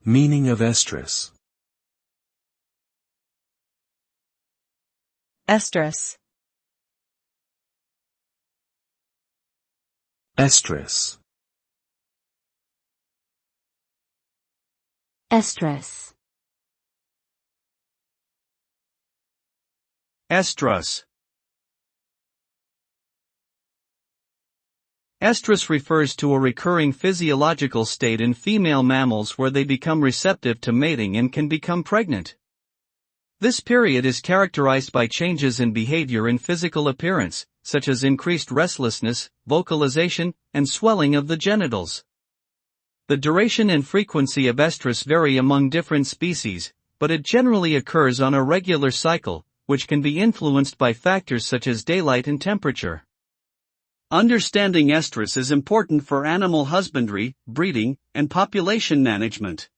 Meaning of estrus. Estrus. Estrus. Estrus. Estrus. Estrus refers to a recurring physiological state in female mammals where they become receptive to mating and can become pregnant. This period is characterized by changes in behavior and physical appearance, such as increased restlessness, vocalization, and swelling of the genitals. The duration and frequency of estrus vary among different species, but it generally occurs on a regular cycle, which can be influenced by factors such as daylight and temperature. Understanding estrus is important for animal husbandry, breeding, and population management.